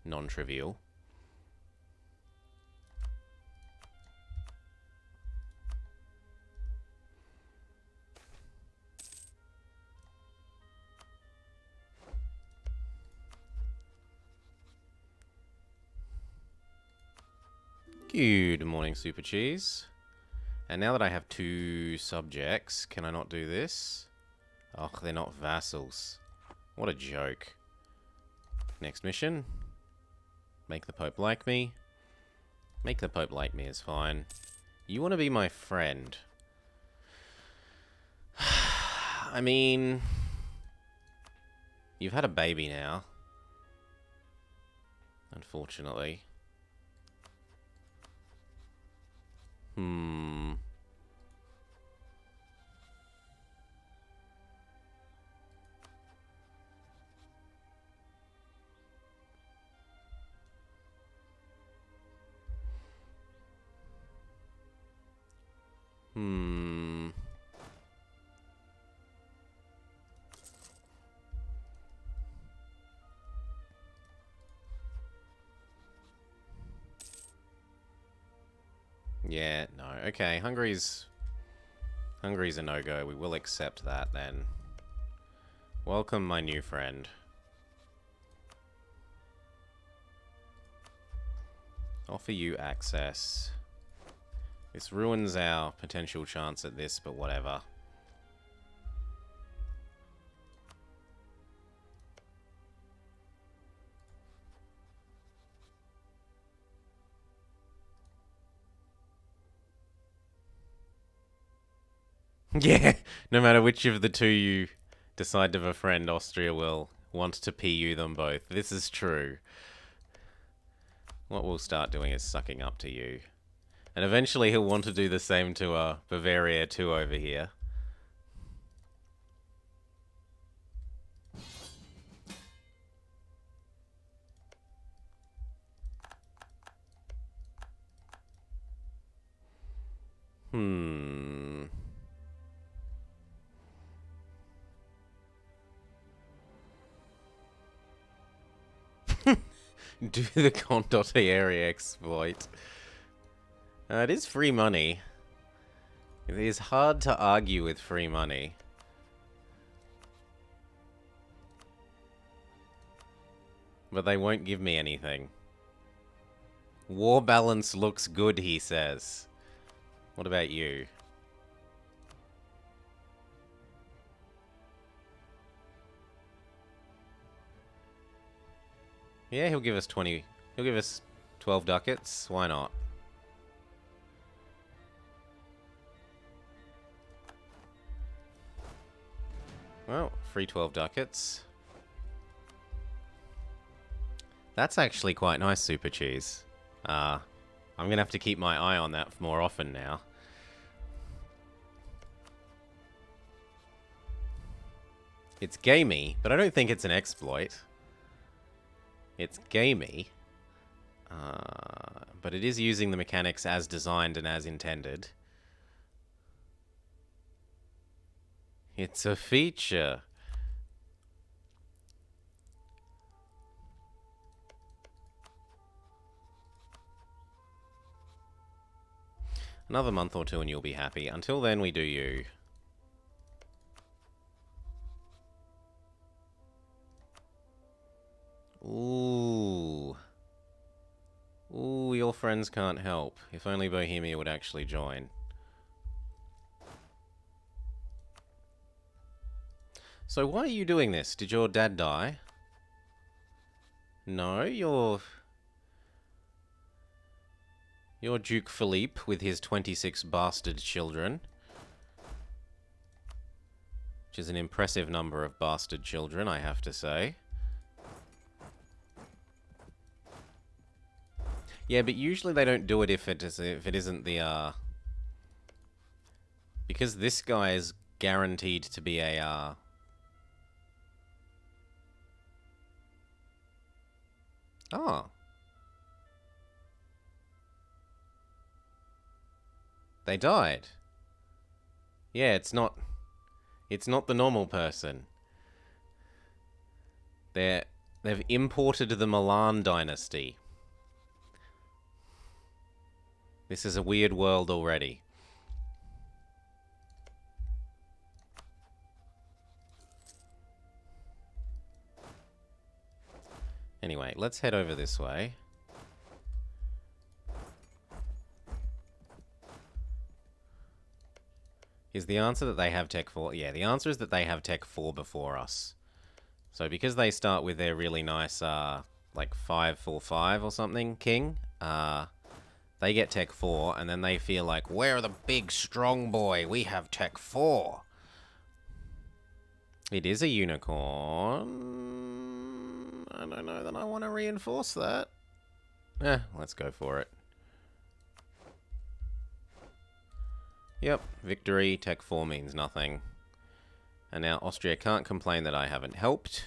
non-trivial. Good morning, Super Cheese. And now that I have 2 subjects, can I not do this? Oh, they're not vassals. What a joke. Next mission. Make the Pope like me. Make the Pope like me is fine. You want to be my friend. I mean... You've had a baby now. Unfortunately. Yeah, no. Okay, Hungary's a no-go. We will accept that then. Welcome, my new friend. Offer you access. This ruins our potential chance at this, but whatever. Yeah, no matter which of the two you decide to befriend, Austria will want to PU them both. This is true. What we'll start doing is sucking up to you. And eventually he'll want to do the same to Bavaria too over here. Do the Condottieri area exploit. It is free money. It is hard to argue with free money. But they won't give me anything. War balance looks good, he says. What about you? Yeah, he'll give us 20. He'll give us 12 ducats. Why not? Well, free 12 ducats. That's actually quite nice, Super Cheese. I'm going to have to keep my eye on that more often now. It's gamey, but I don't think it's an exploit. It's gamey, but it is using the mechanics as designed and as intended. It's a feature. Another month or 2 and you'll be happy. Until then, we do you. Ooh. Ooh, your friends can't help. If only Bohemia would actually join. So why are you doing this? Did your dad die? No, you're Duke Philippe with his 26 bastard children. Which is an impressive number of bastard children, I have to say. Yeah, but usually they don't do it if it isn't the because this guy is guaranteed to be a Oh. They died. Yeah, it's not the normal person. They've imported the Milan dynasty. This is a weird world already. Anyway, let's head over this way. Is the answer that they have Tech 4? Yeah, the answer is that they have Tech 4 before us. So because they start with their really nice, like 545 or something, King, they get Tech 4, and then they feel like, we're the big strong boy, we have Tech 4. It is a unicorn. I don't know that I want to reinforce that. Let's go for it. Yep, victory, Tech 4 means nothing. And now Austria can't complain that I haven't helped.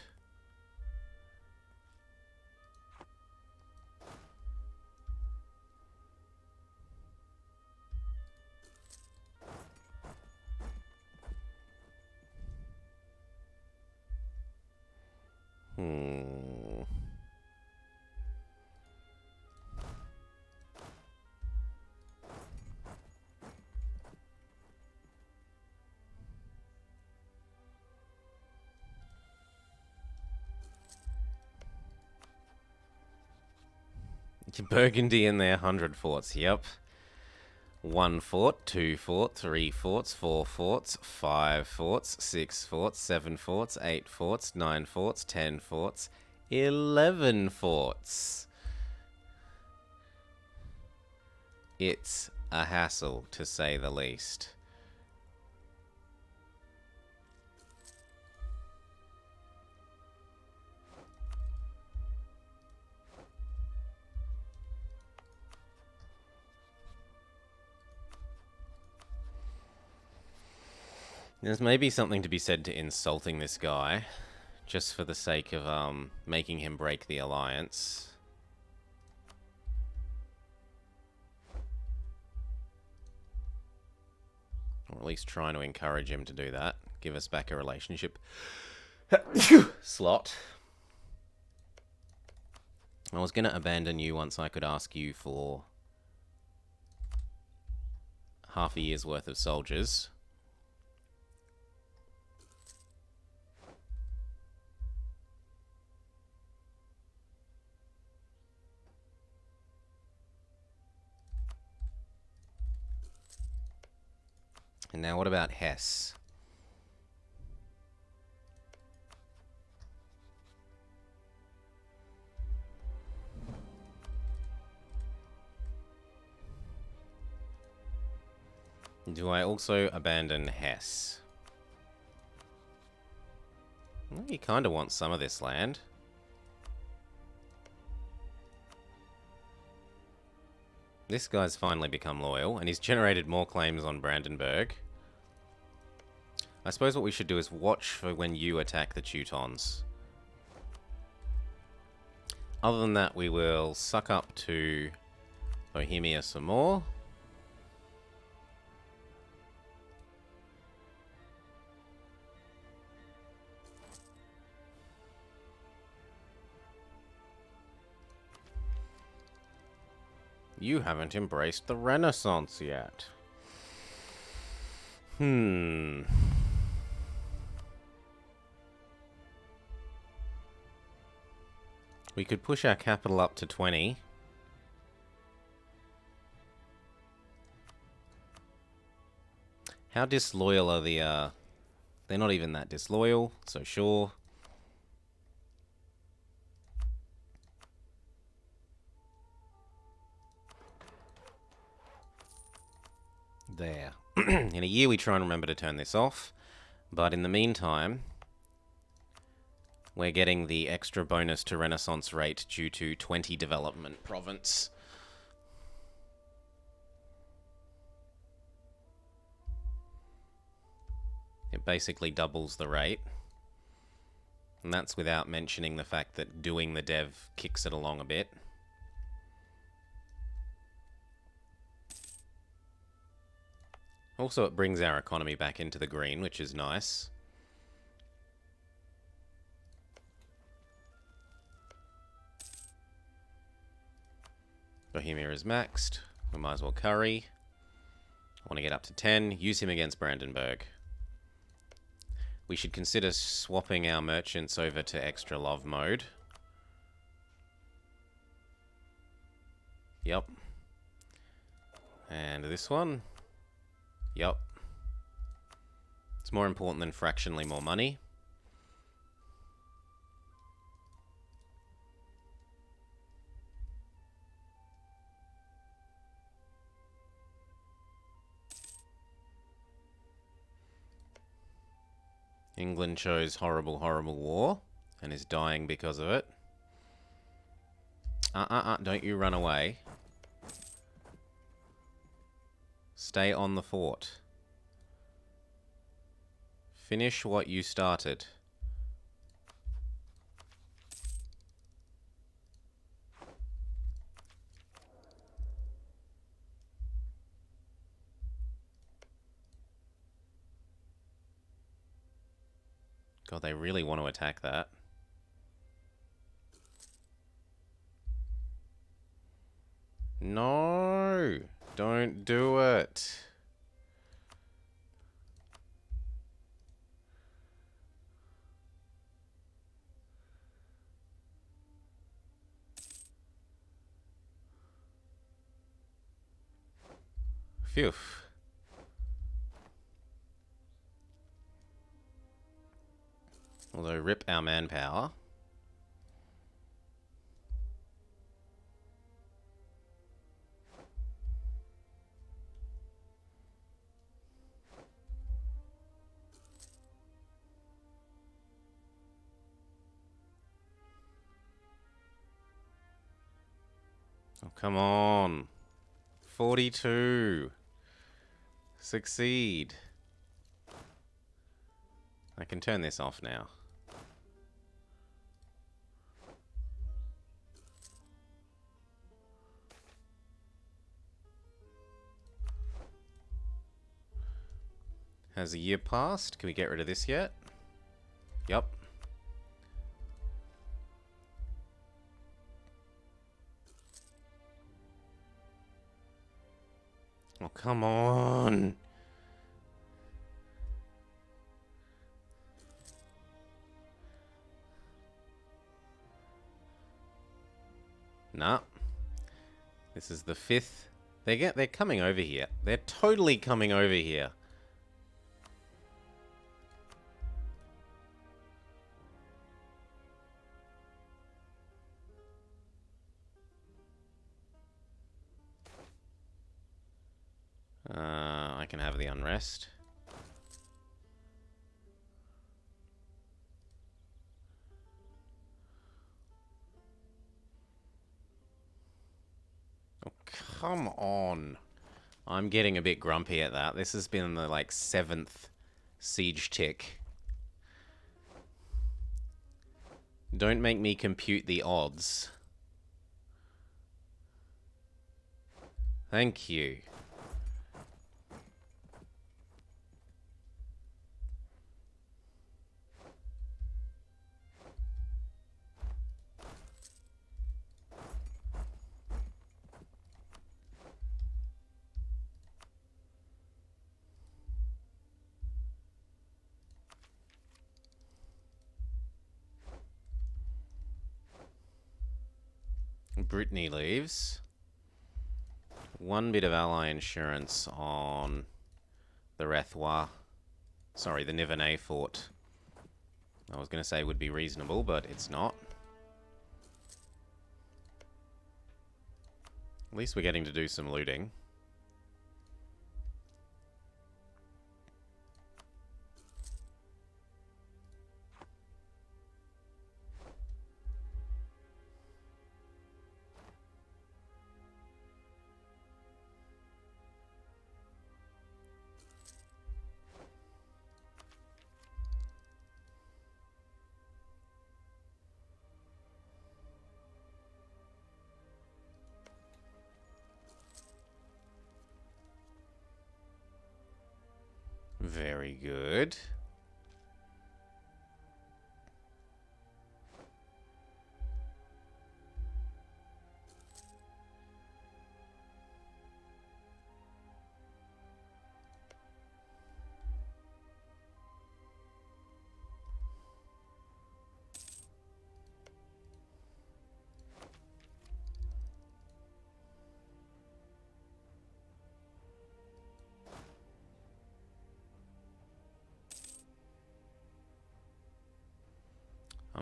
Burgundy and their 100 forts, yep. 1 fort, 2 fort, 3 forts, 4 forts, 5 forts, 6 forts, 7 forts, 8 forts, 9 forts, 10 forts, 11 forts. It's a hassle, to say the least. There's maybe something to be said to insulting this guy, just for the sake of making him break the alliance. Or at least trying to encourage him to do that. Give us back a relationship slot. I was going to abandon you once I could ask you for half a year's worth of soldiers. And now what about Hesse? Do I also abandon Hesse? Well, you kind of want some of this land. This guy's finally become loyal, and he's generated more claims on Brandenburg. I suppose what we should do is watch for when you attack the Teutons. Other than that, we will suck up to Bohemia some more. You haven't embraced the Renaissance yet. We could push our capital up to 20. How disloyal are the, they're not even that disloyal, so sure. There. In a year we try and remember to turn this off, but in the meantime, we're getting the extra bonus to Renaissance rate due to 20 development province. It basically doubles the rate. And that's without mentioning the fact that doing the dev kicks it along a bit. Also, it brings our economy back into the green, which is nice. Bohemia is maxed. We might as well curry. I want to get up to 10. Use him against Brandenburg. We should consider swapping our merchants over to extra love mode. Yep. And this one. Yep. It's more important than fractionally more money. England chose horrible, horrible war and is dying because of it. Don't you run away. Stay on the fort. Finish what you started. God, they really want to attack that. No! Don't do it! Phew. Although, rip our manpower. Oh, come on. 42. Succeed. I can turn this off now. Has a year passed? Can we get rid of this yet? Yup. Oh, come on. Nah. This is the 5th. They're coming over here. They're totally coming over here. I can have the unrest. Oh, come on. I'm getting a bit grumpy at that. This has been the, like, 7th siege tick. Don't make me compute the odds. Thank you. Brittany leaves. 1 bit of ally insurance on the Rethwa. Sorry, the Nivernais fort. I was going to say it would be reasonable, but it's not. At least we're getting to do some looting. Very good.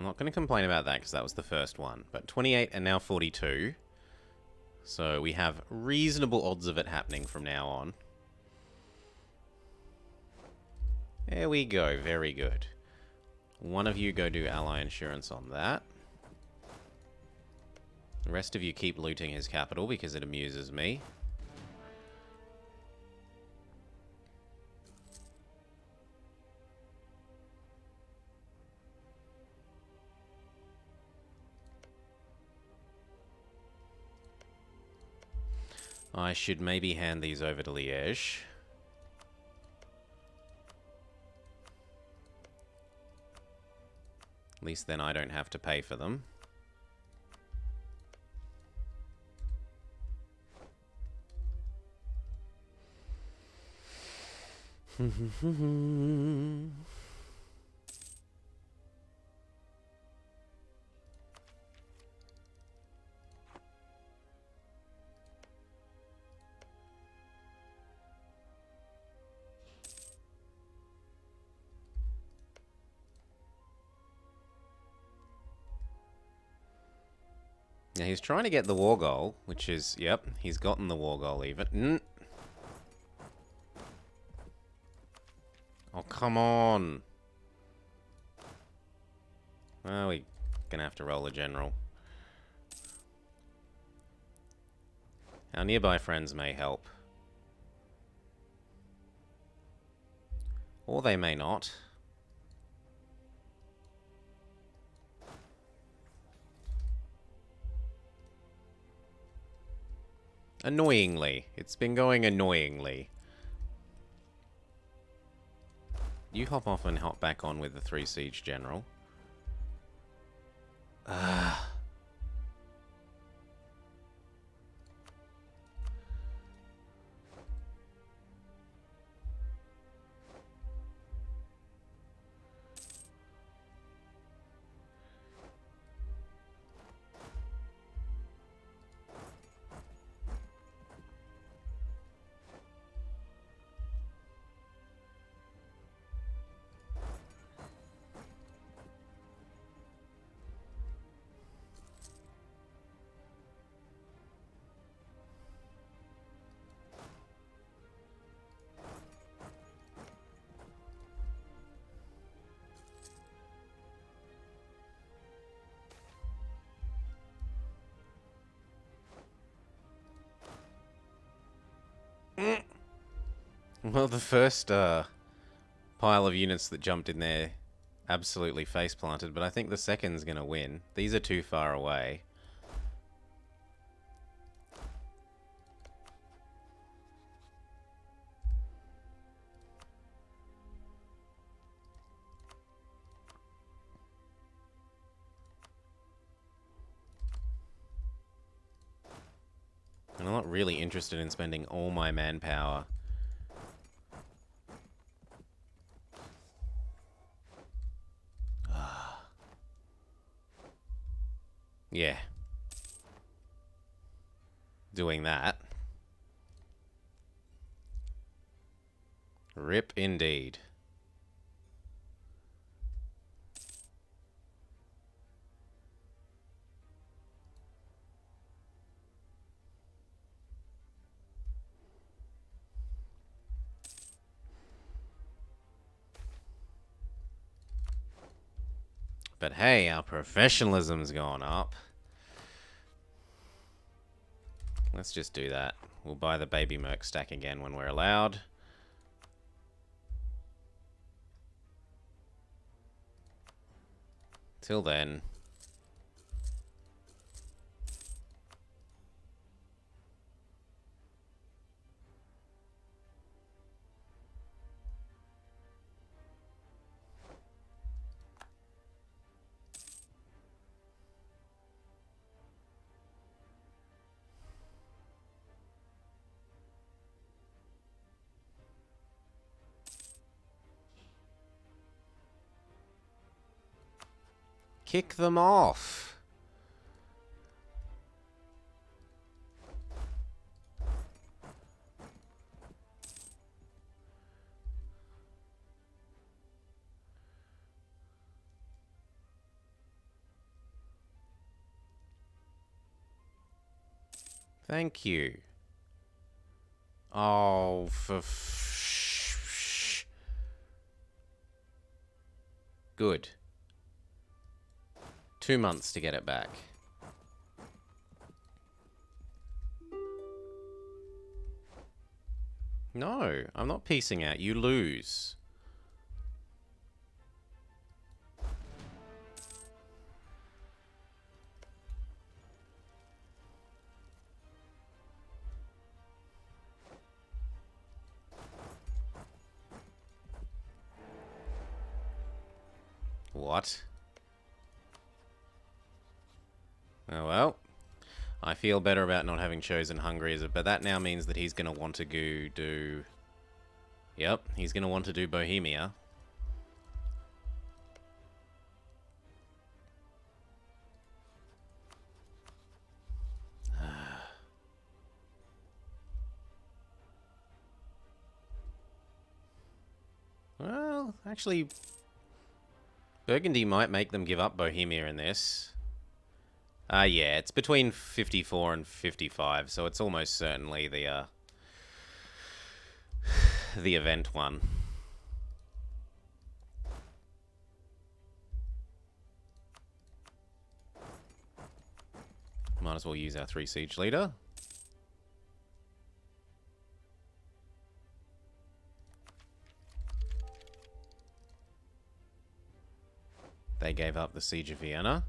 I'm not going to complain about that because that was the first one. But 28 and now 42. So we have reasonable odds of it happening from now on. There we go. Very good. One of you go do ally insurance on that. The rest of you keep looting his capital because it amuses me. I should maybe hand these over to Liège. At least then I don't have to pay for them. Now he's trying to get the war goal, which is, yep, he's gotten the war goal even. Oh, come on. Well, we're gonna have to roll a general. Our nearby friends may help. Or they may not. Annoyingly. It's been going annoyingly. You hop off and hop back on with the 3 siege general. Well, the first pile of units that jumped in there absolutely face planted, but I think the second's gonna win. These are too far away. And I'm not really interested in spending all my manpower. Yeah. Doing that. Rip indeed. But hey, our professionalism's gone up. Let's just do that. We'll buy the baby merc stack again when we're allowed. Till then. Kick them off. Thank you. Oh, good. 2 months to get it back. No, I'm not piecing out. You lose. What? Oh well. I feel better about not having chosen Hungary, but that now means that he's going to want to go do... Yep, he's going to want to do Bohemia. Well, actually, Burgundy might make them give up Bohemia in this. Yeah, it's between 54 and 55, so it's almost certainly the event one. Might as well use our 3 siege leader. They gave up the siege of Vienna.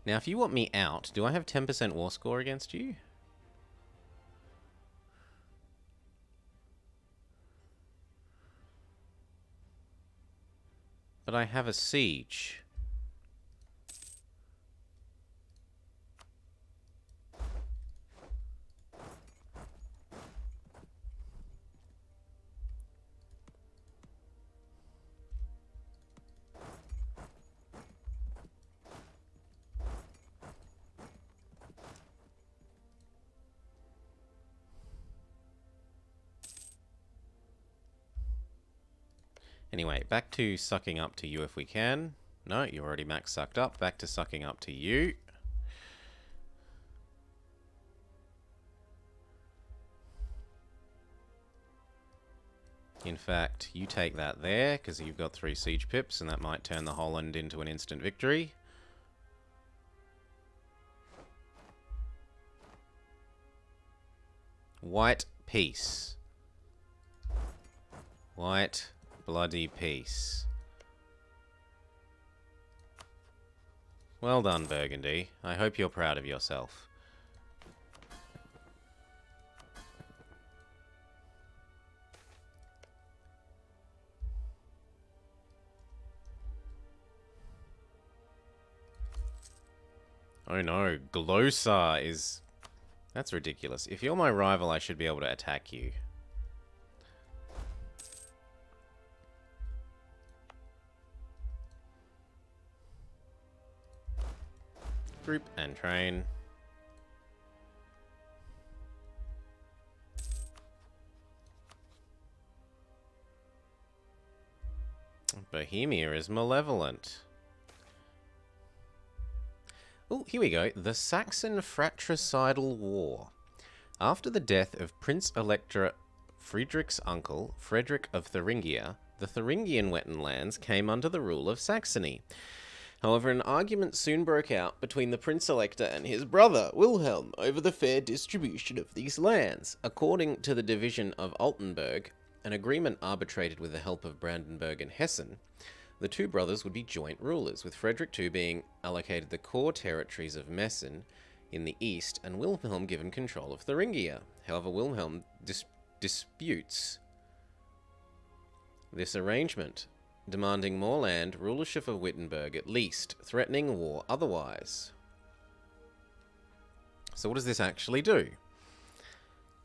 Now, if you want me out, do I have 10% war score against you? But I have a siege. Anyway, back to sucking up to you if we can. No, you're already max sucked up. Back to sucking up to you. In fact, you take that there, because you've got 3 siege pips, and that might turn the Holland into an instant victory. White peace. White bloody peace. Well done, Burgundy. I hope you're proud of yourself. Oh no, Glossar is... That's ridiculous. If you're my rival, I should be able to attack you. Group and train. Bohemia is malevolent. Oh, here we go. The Saxon Fratricidal War. After the death of Prince Elector Friedrich's uncle, Frederick of Thuringia, the Thuringian Wettenlands came under the rule of Saxony. However, an argument soon broke out between the Prince Elector and his brother, Wilhelm, over the fair distribution of these lands. According to the division of Altenburg, an agreement arbitrated with the help of Brandenburg and Hessen, the two brothers would be joint rulers, with Frederick II being allocated the core territories of Meissen in the east and Wilhelm given control of Thuringia. However, Wilhelm disputes this arrangement, demanding more land, rulership of Wittenberg at least, threatening war otherwise. So what does this actually do?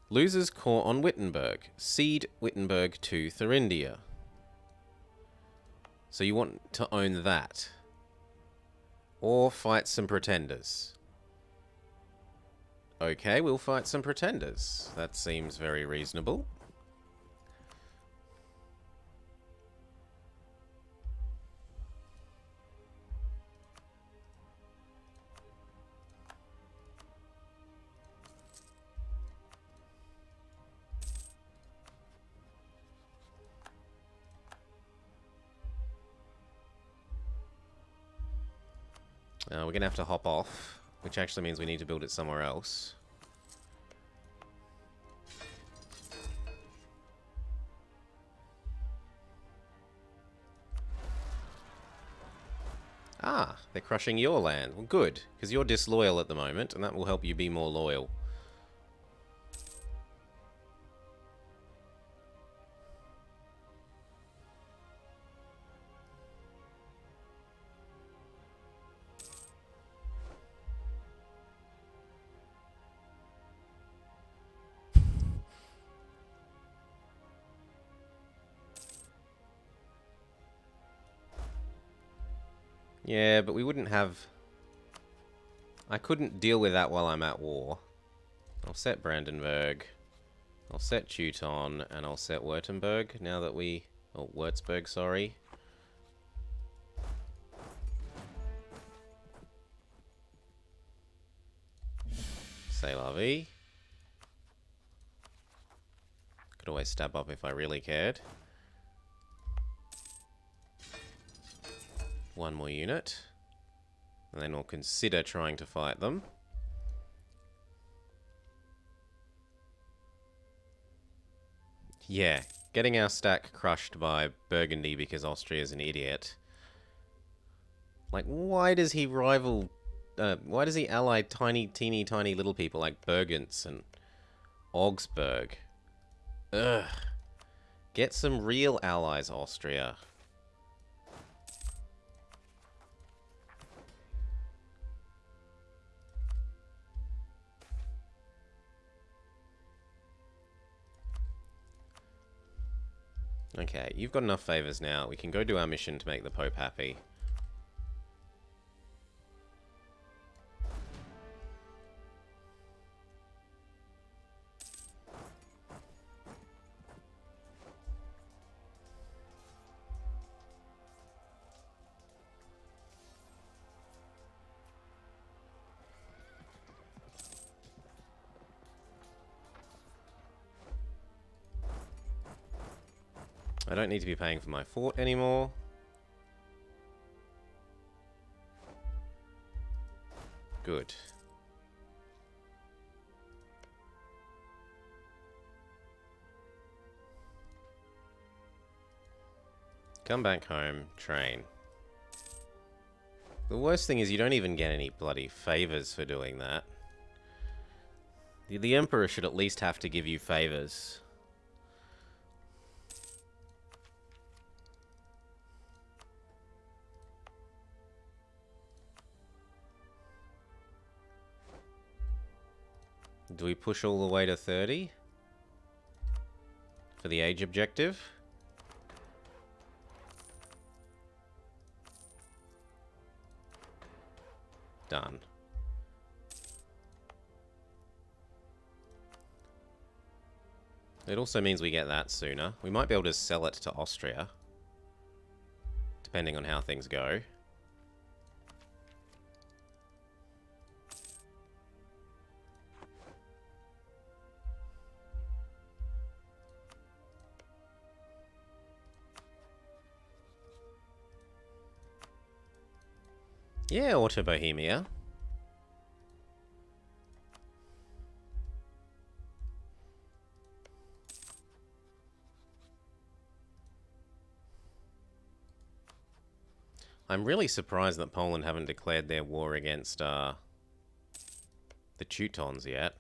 Losers core on Wittenberg. Cede Wittenberg to Thuringia. So you want to own that. Or fight some pretenders. Okay, we'll fight some pretenders. That seems very reasonable. We're going to have to hop off, which actually means we need to build it somewhere else. Ah, they're crushing your land. Well, good, because you're disloyal at the moment, and that will help you be more loyal. Yeah, but we wouldn't have... I couldn't deal with that while I'm at war. I'll set Brandenburg. I'll set Teuton, and I'll set Württemberg, now that we... Oh, Würzburg, sorry. C'est la vie. Could always stab up if I really cared. One more unit. And then we'll consider trying to fight them. Yeah, getting our stack crushed by Burgundy because Austria's an idiot. Like, why does he rival... why does he ally teeny tiny little people like Burgenz and Augsburg? Ugh. Get some real allies, Austria. Okay, you've got enough favors now. We can go do our mission to make the Pope happy. I don't need to be paying for my fort anymore. Good. Come back home, train. The worst thing is you don't even get any bloody favors for doing that. The Emperor should at least have to give you favors. Do we push all the way to 30? For the age objective? Done. It also means we get that sooner. We might be able to sell it to Austria. Depending on how things go. Yeah, Auto Bohemia. I'm really surprised that Poland haven't declared their war against the Teutons yet.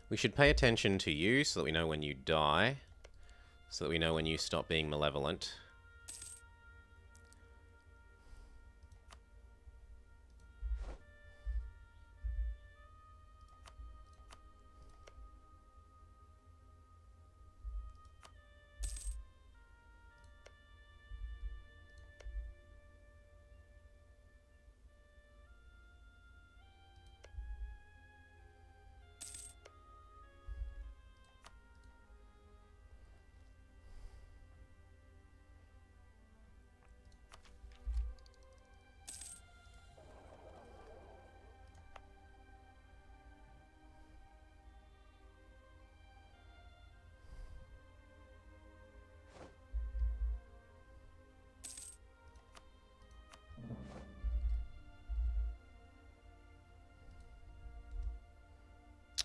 We should pay attention to you so that we know when you die. So that we know when you stop being malevolent.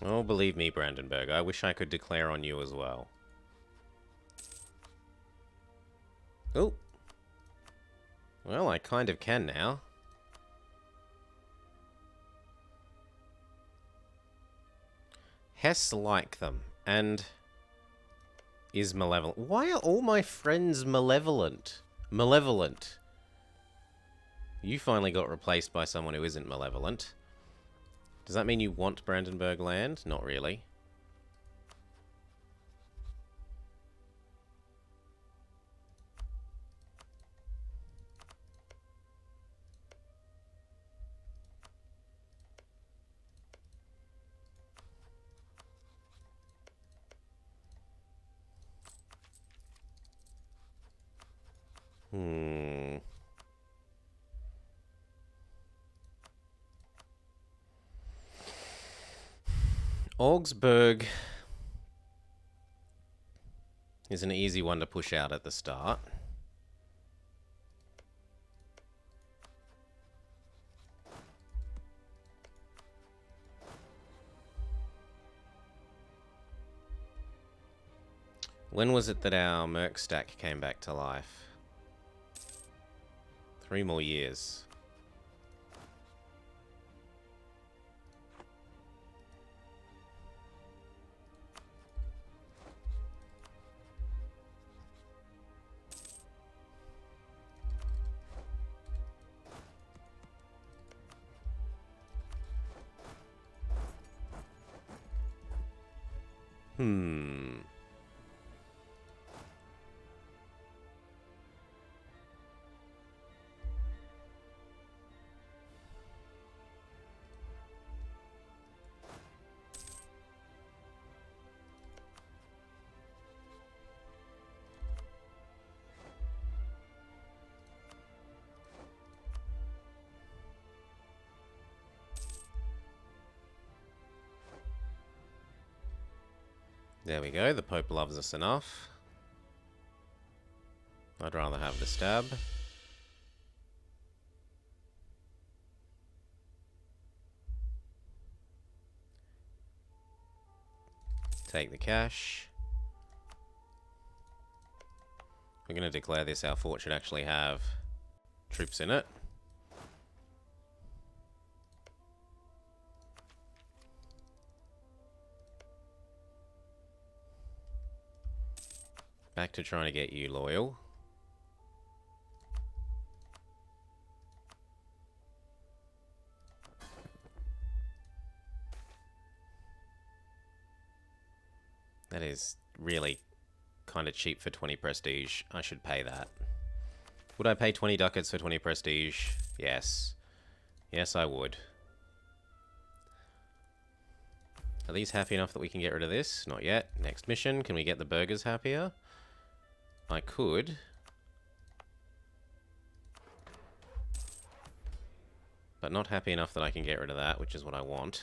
Oh, believe me, Brandenburg, I wish I could declare on you as well. Oh. Well, I kind of can now. Hess like them, and is malevolent. Why are all my friends malevolent? Malevolent. You finally got replaced by someone who isn't malevolent. Does that mean you want Brandenburg land? Not really. Augsburg is an easy one to push out at the start. When was it that our Merc stack came back to life? 3 more years. There we go, the Pope loves us enough. I'd rather have the stab. Take the cash. We're going to declare this. Our fort should actually have troops in it. Back to trying to get you loyal. That is really kind of cheap for 20 prestige. I should pay that. Would I pay 20 ducats for 20 prestige? Yes. Yes, I would. Are these happy enough that we can get rid of this? Not yet. Next mission. Can we get the burgers happier? I could. But not happy enough that I can get rid of that, which is what I want.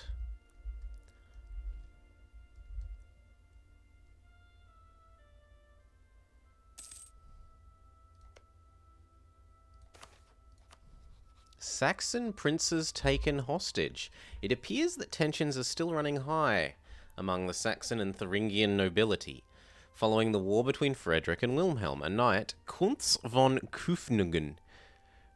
Saxon princes taken hostage. It appears that tensions are still running high among the Saxon and Thuringian nobility, following the war between Frederick and Wilhelm. A knight, Kunz von Kufnungen,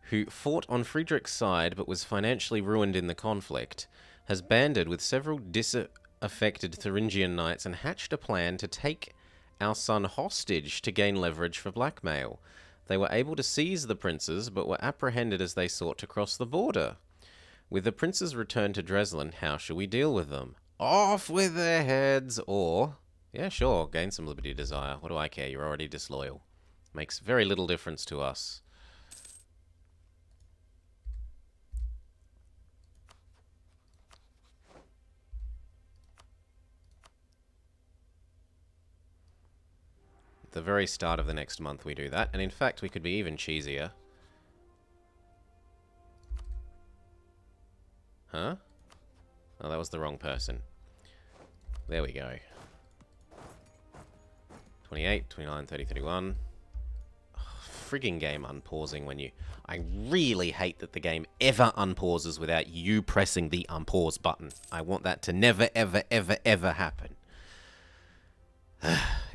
who fought on Friedrich's side but was financially ruined in the conflict, has banded with several disaffected Thuringian knights and hatched a plan to take our son hostage to gain leverage for blackmail. They were able to seize the princes, but were apprehended as they sought to cross the border. With the princes returned to Dresden, how shall we deal with them? Off with their heads, or... yeah, sure, gain some liberty desire. What do I care? You're already disloyal. Makes very little difference to us. The very start of the next month we do that, and in fact we could be even cheesier. Huh? Oh, that was the wrong person. There we go. 28, 29, 30, 31. Oh, frigging game unpausing when you... I really hate that the game ever unpauses without you pressing the unpause button. I want that to never, ever, ever, ever happen.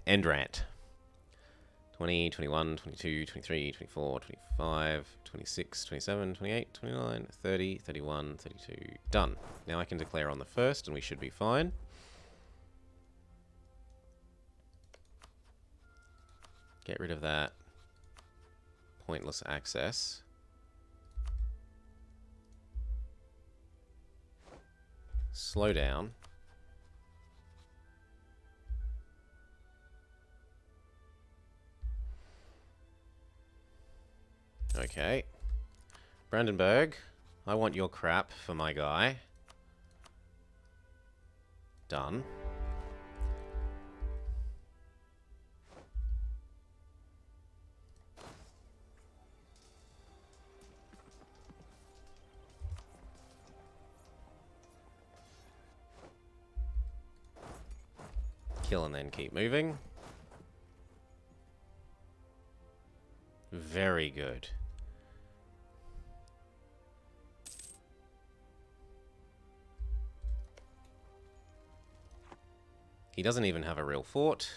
End rant. 20, 21, 22, 23, 24, 25, 26, 27, 28, 29, 30, 31, 32. Done. Now I can declare on the first and we should be fine. Get rid of that pointless access. Slow down. Okay. Brandenburg, I want your crap for my guy. Done. Kill and then keep moving. Very good. He doesn't even have a real fort,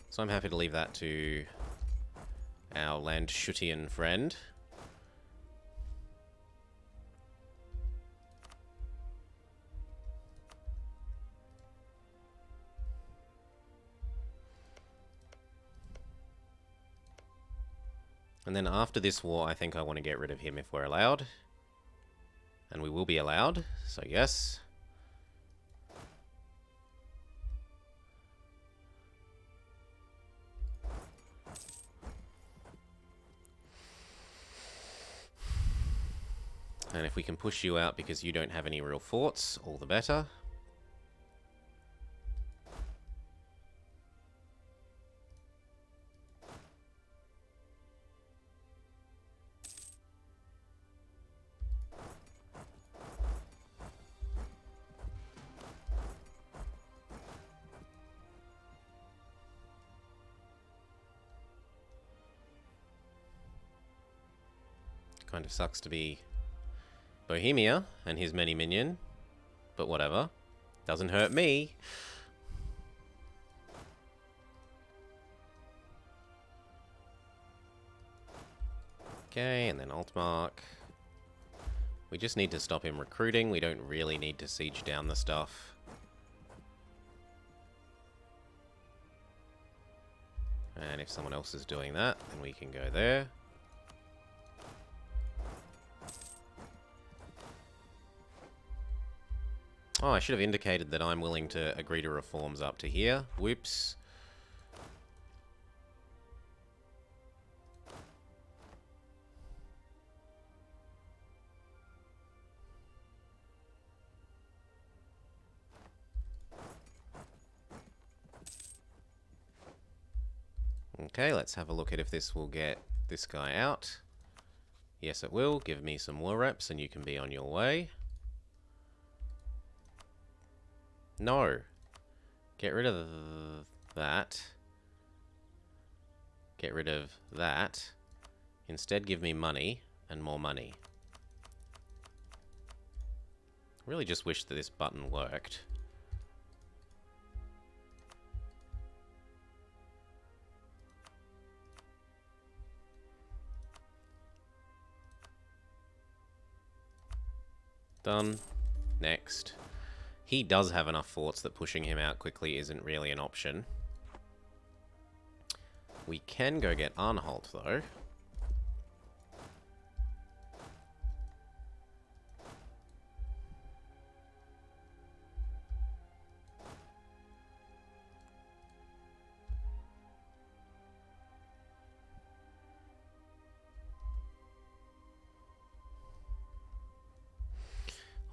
so I'm happy to leave that to our Landshutian friend. And then after this war, I think I want to get rid of him if we're allowed. And we will be allowed, so yes. And if we can push you out because you don't have any real forts, all the better. Kind of sucks to be Bohemia and his many minion, but whatever. Doesn't hurt me. Okay, and then Altmark. We just need to stop him recruiting. We don't really need to siege down the stuff. And if someone else is doing that, then we can go there. Oh, I should have indicated that I'm willing to agree to reforms up to here. Whoops. Okay, let's have a look at if this will get this guy out. Yes, it will. Give me some war reps and you can be on your way. No. Get rid of that. Get rid of that. Instead, give me money and more money. Really just wish that this button worked. Done. Next. He does have enough forts that pushing him out quickly isn't really an option. We can go get Arnholt, though.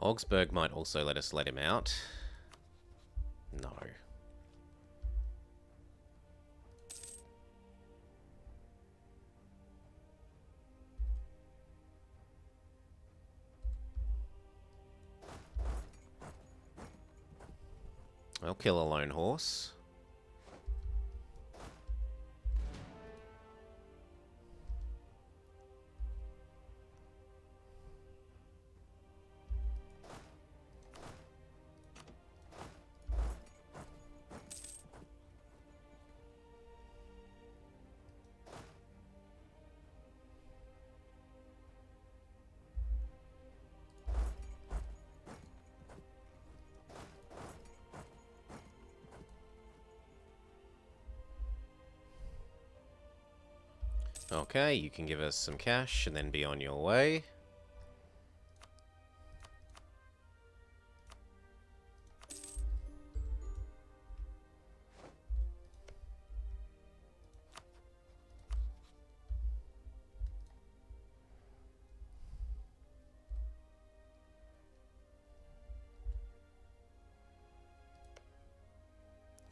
Augsburg might also let us let him out. No. I'll kill a lone horse. Okay, you can give us some cash and then be on your way.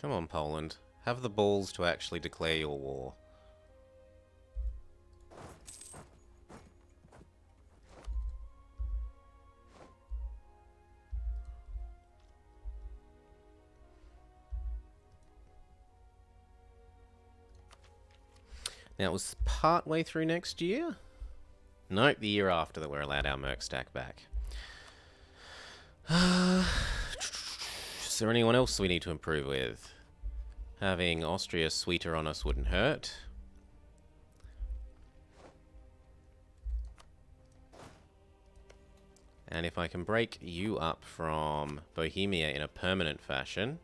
Come on, Poland. Have the balls to actually declare your war. Now, it was part way through next year? Nope, the year after that we're allowed our merc stack back. Is there anyone else we need to improve with? Having Austria sweeter on us wouldn't hurt. And if I can break you up from Bohemia in a permanent fashion,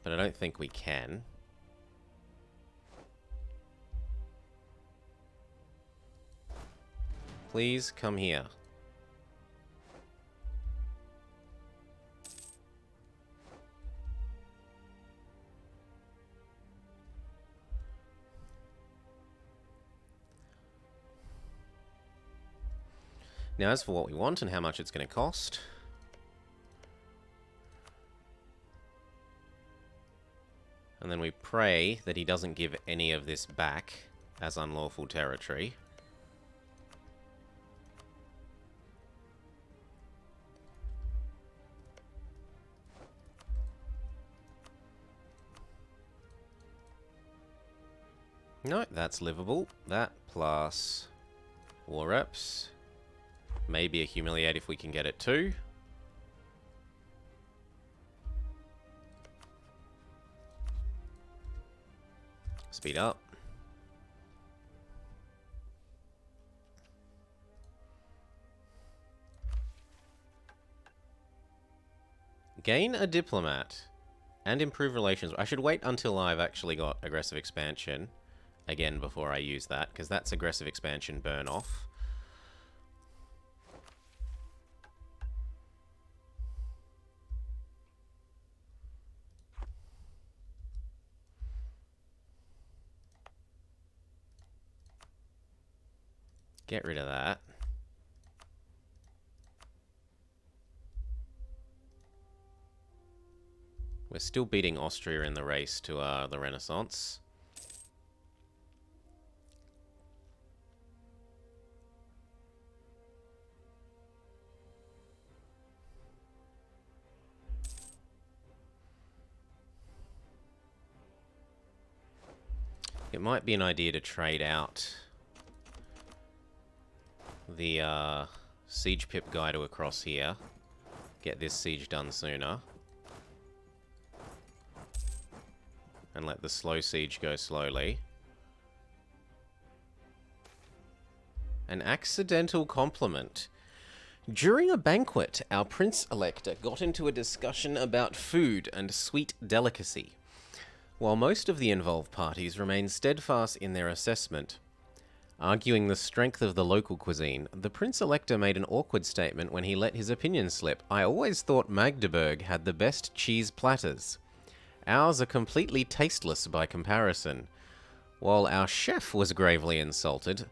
but I don't think we can. Please come here. Now, as for what we want and how much it's going to cost, and then we pray that he doesn't give any of this back as unlawful territory. No, that's livable. That plus war reps. Maybe a humiliate if we can get it too. Speed up. Gain a diplomat. And improve relations. I should wait until I've actually got aggressive expansion again before I use that, because that's aggressive expansion burn off. Get rid of that. We're still beating Austria in the race to the Renaissance. It might be an idea to trade out the siege pip guy to across here. Get this siege done sooner. And let the slow siege go slowly. An accidental compliment. During a banquet, our Prince-Elector got into a discussion about food and sweet delicacy. While most of the involved parties remained steadfast in their assessment, arguing the strength of the local cuisine, the Prince-Elector made an awkward statement when he let his opinion slip. I always thought Magdeburg had the best cheese platters. Ours are completely tasteless by comparison. While our chef was gravely insulted,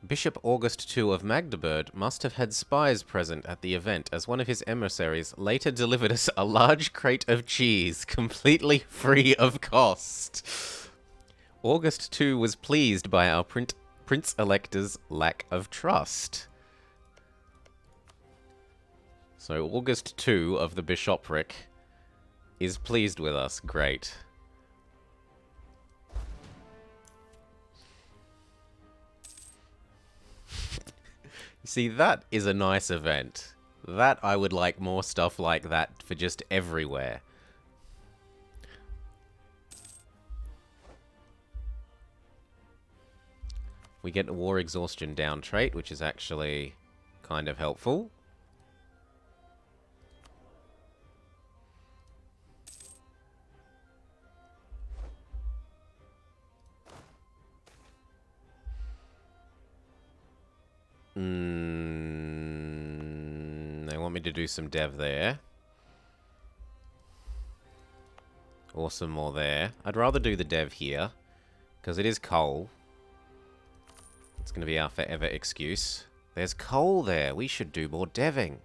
Bishop August II of Magdeburg must have had spies present at the event, as one of his emissaries later delivered us a large crate of cheese, completely free of cost. August II was pleased by our Prince-Elector's lack of trust. So August II of the bishopric is pleased with us. Great. See, that is a nice event. That I would like more stuff like that for just everywhere. We get a war exhaustion down trait, which is actually kind of helpful. They want me to do some dev there. Or some more there. I'd rather do the dev here, because it is coal. It's going to be our forever excuse. There's coal there. We should do more deving.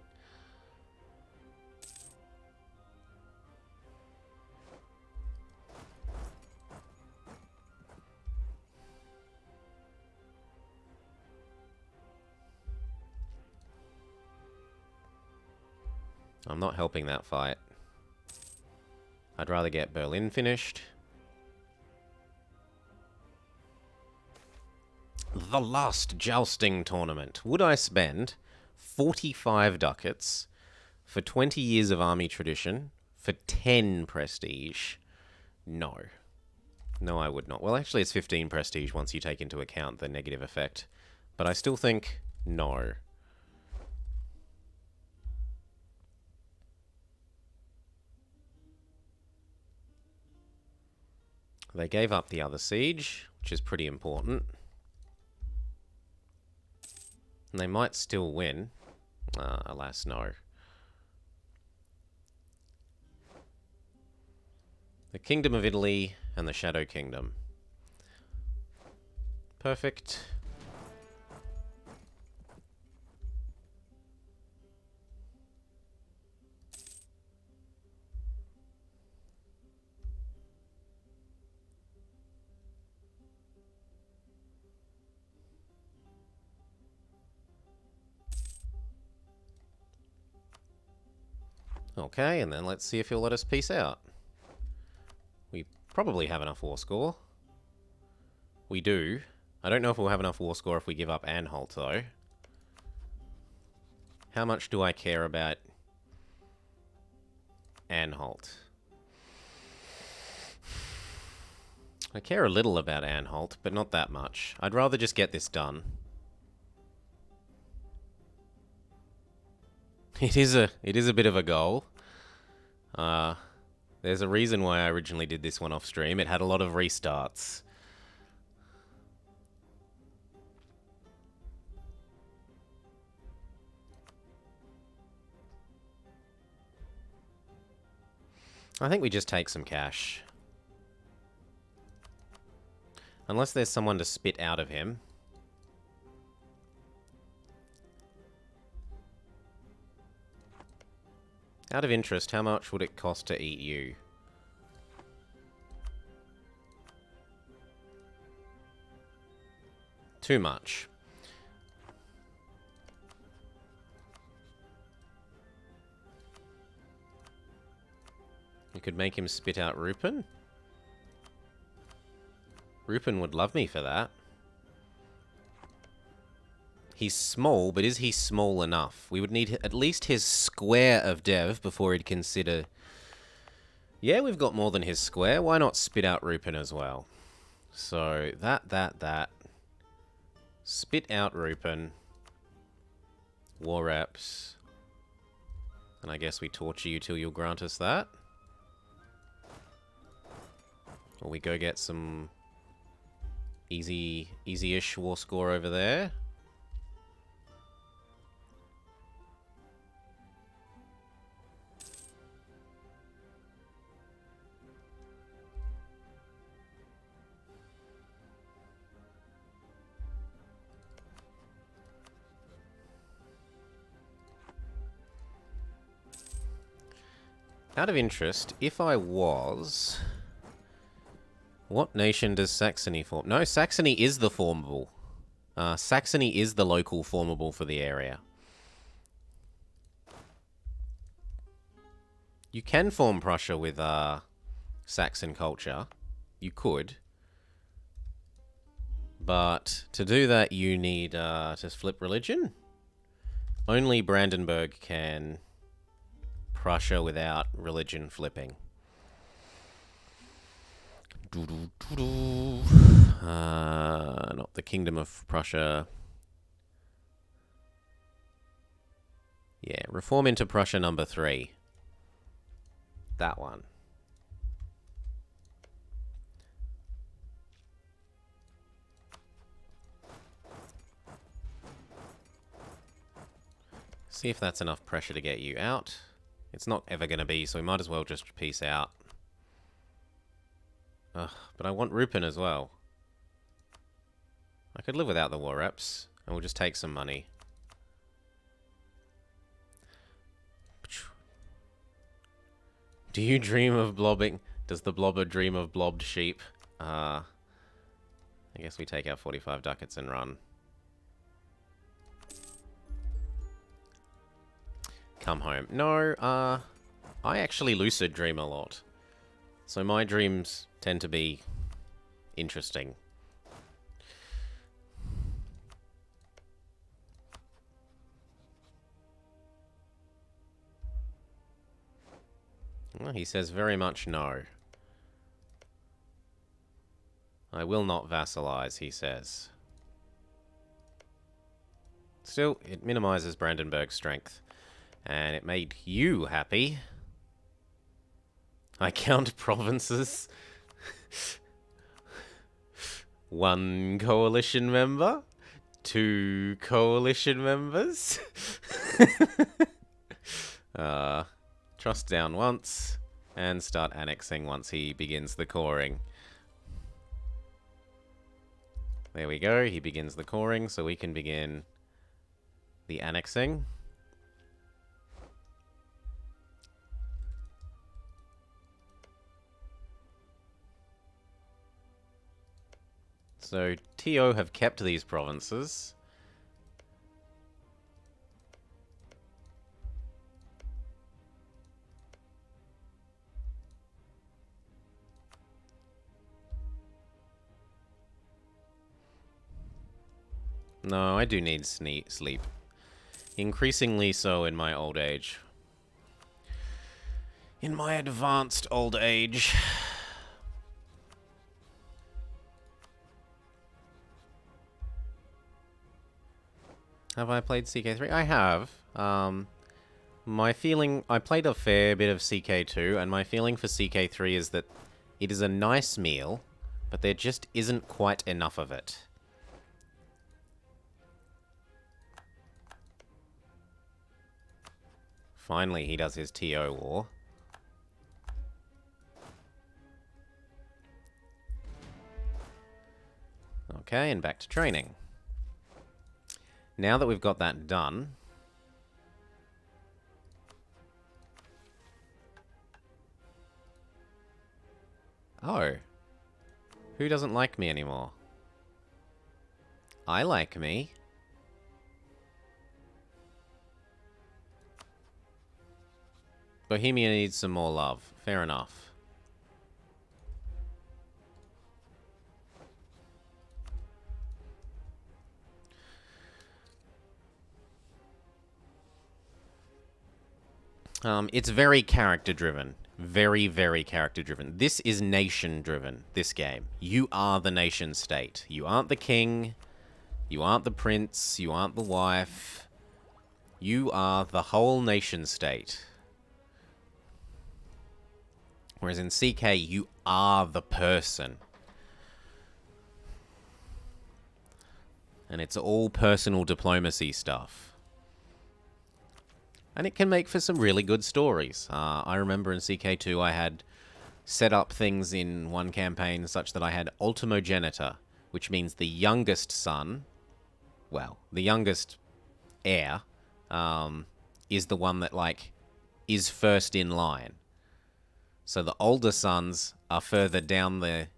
I'm not helping that fight. I'd rather get Berlin finished. The last jousting tournament. Would I spend 45 ducats for 20 years of army tradition for 10 prestige? No. No, I would not. Well, actually, it's 15 prestige once you take into account the negative effect. But I still think no. They gave up the other siege, which is pretty important. And they might still win. Alas, no. The Kingdom of Italy and the Shadow Kingdom. Perfect. Okay, and then let's see if he'll let us peace out. We probably have enough war score. We do. I don't know if we'll have enough war score if we give up Anhalt, though. How much do I care about Anhalt? I care a little about Anhalt, but not that much. I'd rather just get this done. It is a bit of a goal. There's a reason why I originally did this one off stream. It had a lot of restarts. I think we just take some cash. Unless there's someone to spit out of him. Out of interest, how much would it cost to eat you? Too much. You could make him spit out Rupin? Rupin would love me for that. He's small, but is he small enough? We would need at least his square of dev before he'd consider... Yeah, we've got more than his square. Why not spit out Rupin as well? So, that. Spit out Rupin. War reps. And I guess we torture you till you'll grant us that. Or we go get some easy-ish war score over there. Out of interest, if I was... What nation does Saxony form? No, Saxony is the formable. Saxony is the local formable for the area. You can form Prussia with Saxon culture. You could. But to do that, you need to flip religion. Only Brandenburg can Prussia without religion flipping. Not the Kingdom of Prussia. Yeah, reform into Prussia number 3. That one. See if that's enough pressure to get you out. It's not ever going to be, so we might as well just peace out. Ugh, but I want Rupin as well. I could live without the war reps, and we'll just take some money. Do you dream of blobbing? Does the blobber dream of blobbed sheep? I guess we take our 45 ducats and run. Come home. No, I actually lucid dream a lot. So my dreams tend to be interesting. Well, he says very much no. I will not vassalize, he says. Still, it minimizes Brandenburg's strength. And it made you happy. I count provinces. 1 coalition member. 2 coalition members. Trust down once. And start annexing once he begins the coring. There we go. He begins the coring, so we can begin the annexing. So, TO have kept these provinces. No, I do need sleep. Increasingly so in my old age. In my advanced old age. Have I played CK3? I have. My feeling... I played a fair bit of CK2, and my feeling for CK3 is that it is a nice meal, but there just isn't quite enough of it. Finally, he does his TO war. Okay, and back to training. Now that we've got that done... Oh. Who doesn't like me anymore? I like me. Bohemia needs some more love. Fair enough. It's very character-driven. Very, very character-driven. This is nation-driven, this game. You are the nation-state. You aren't the king. You aren't the prince. You aren't the wife. You are the whole nation-state. Whereas in CK, you are the person. And it's all personal diplomacy stuff. And it can make for some really good stories. I remember in CK2 I had set up things in one campaign such that I had ultimogenitor, which means the youngest son, well, the youngest heir, is the one that, like, is first in line. So the older sons are further down the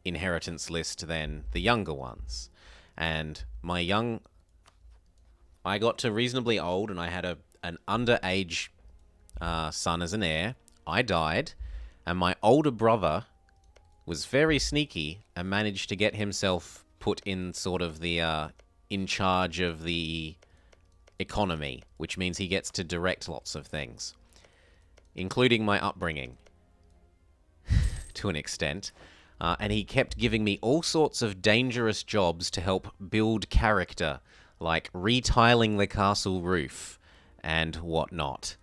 inheritance list than the younger ones. And I got to reasonably old and I had an underage son as an heir. I died, and my older brother was very sneaky and managed to get himself put in sort of the in charge of the economy, which means he gets to direct lots of things, including my upbringing to an extent. And he kept giving me all sorts of dangerous jobs to help build character, like retiling the castle roof and whatnot.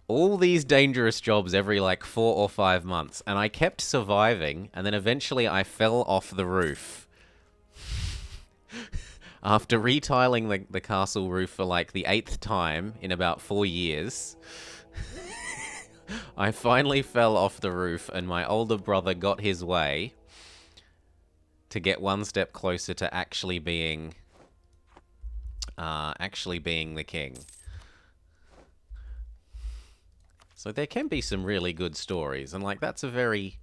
All these dangerous jobs every, like, 4 or 5 months. And I kept surviving, and then eventually I fell off the roof. After retiling the castle roof for like the 8th time in about 4 years, I finally fell off the roof and my older brother got his way to get one step closer to actually being the king. So there can be some really good stories, and like that's a very,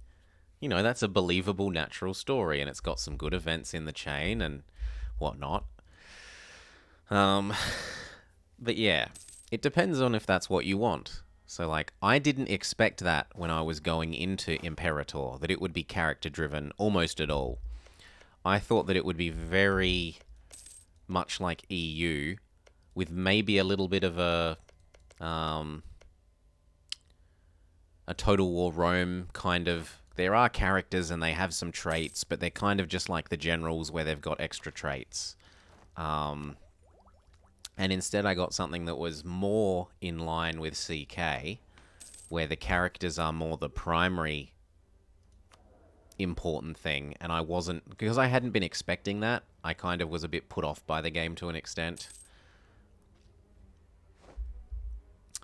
that's a believable natural story, and it's got some good events in the chain and whatnot. But yeah, it depends on if that's what you want. So like, I didn't expect that when I was going into Imperator, that it would be character driven almost at all. I thought that it would be very much like EU, with maybe a little bit of a Total War Rome kind of. There are characters and they have some traits, but they're kind of just like the generals where they've got extra traits. And instead I got something that was more in line with CK, where the characters are more the primary important thing, and I wasn't, because I hadn't been expecting that, I kind of was a bit put off by the game to an extent.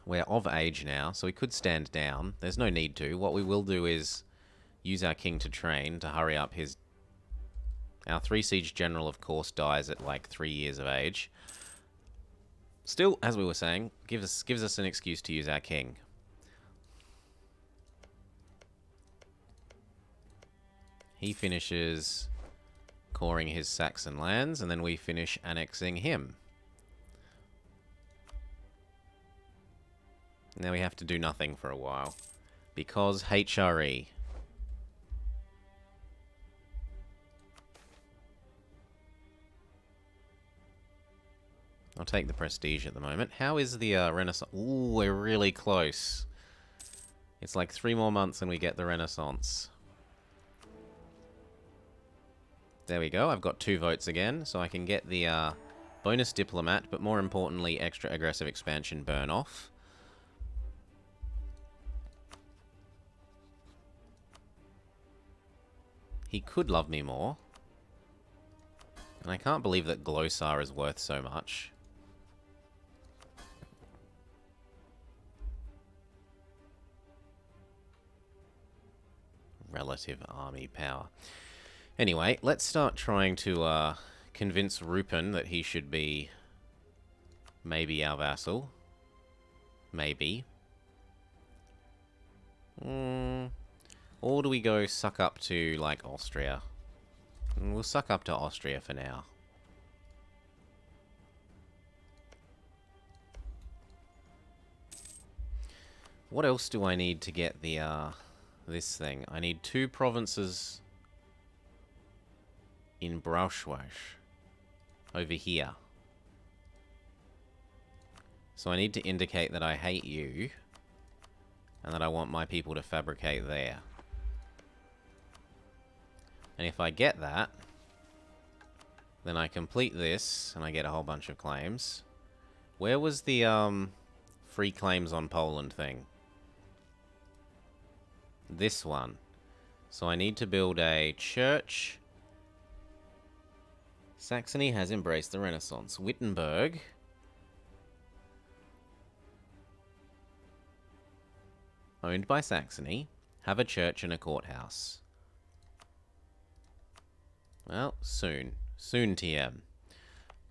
We're of age now, so we could stand down. There's no need to. What we will do is use our king to train to hurry up his... Our 3 siege general, of course, dies at like 3 years of age. Still, as we were saying, gives us an excuse to use our king. He finishes coring his Saxon lands, and then we finish annexing him. Now we have to do nothing for a while, because HRE. I'll take the prestige at the moment. How is the Renaissance? Ooh, we're really close. It's like 3 more months and we get the Renaissance. There we go. I've got 2 votes again, so I can get the bonus diplomat, but more importantly, extra aggressive expansion burn off. He could love me more. And I can't believe that Glosar is worth so much. Relative army power. Anyway, let's start trying to convince Rupin that he should be maybe our vassal. Maybe. Or do we go suck up to, like, Austria? We'll suck up to Austria for now. What else do I need to get the, this thing? I need 2 provinces in Braunschweig. Over here. So I need to indicate that I hate you. And that I want my people to fabricate there. And if I get that, then I complete this, and I get a whole bunch of claims. Where was the, free claims on Poland thing? This one. So I need to build a church. Saxony has embraced the Renaissance. Wittenberg. Owned by Saxony. Have a church and a courthouse. Well, soon. Soon, TM.